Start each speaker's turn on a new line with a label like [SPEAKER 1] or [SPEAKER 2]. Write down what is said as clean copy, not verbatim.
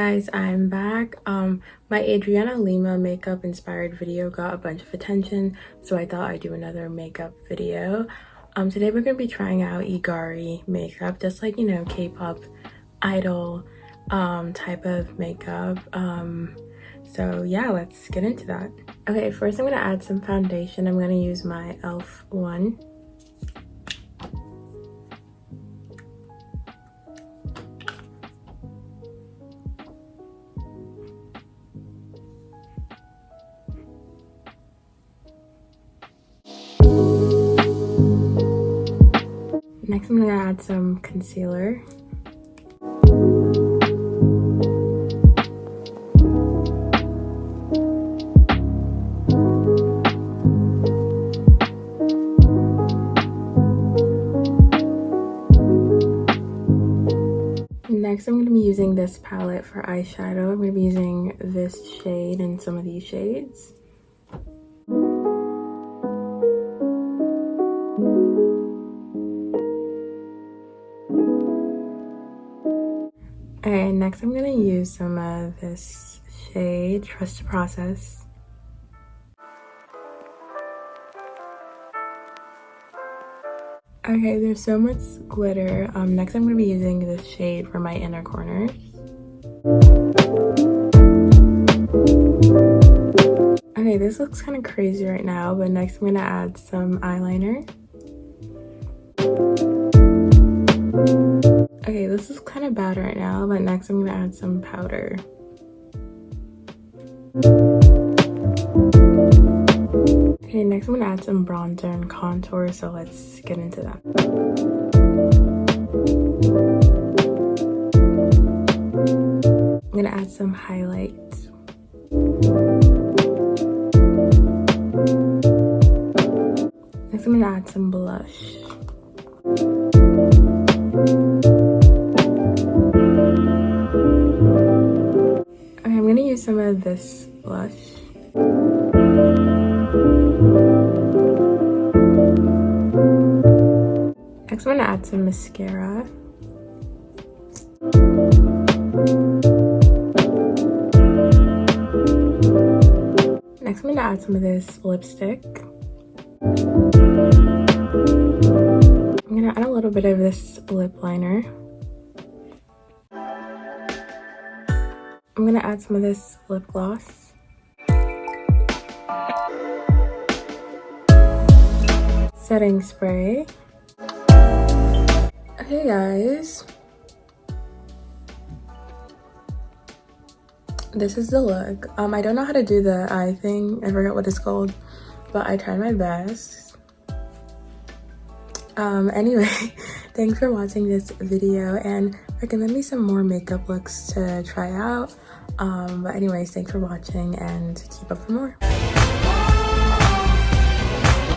[SPEAKER 1] guys, I'm back. My Adriana Lima makeup inspired video got a bunch of attention, so I thought I'd do another makeup video. Today we're gonna be trying out Igari makeup, just like, you know, K-pop idol type of makeup. So yeah, let's get into that. Okay, first I'm gonna add some foundation. I'm gonna use my e.l.f. one. Next, I'm gonna add some concealer. Next, I'm gonna be using this palette for eyeshadow. I'm gonna be using this shade and some of these shades. And next I'm gonna use some of this shade, Trust the Process. Okay, there's so much glitter. Next I'm gonna be using this shade for my inner corners. Okay, this looks kind of crazy right now, but next I'm gonna add some eyeliner. Okay, this is kind of bad right now, but next I'm gonna add some powder. Okay, next I'm gonna add some bronzer and contour, so let's get into that. I'm gonna add some highlights. Next I'm gonna add some blush. Okay, I'm gonna use some of this blush. Next, I'm gonna add some mascara. Next, I'm gonna add some of this lipstick. I'm gonna add a little bit of this lip liner. I'm gonna add some of this lip gloss. Setting spray. Okay guys, this is the look. I don't know how to do the eye thing. I forgot what it's called, but I tried my best. Anyway, thanks for watching this video and recommend me some more makeup looks to try out. But anyways, thanks for watching and keep up for more.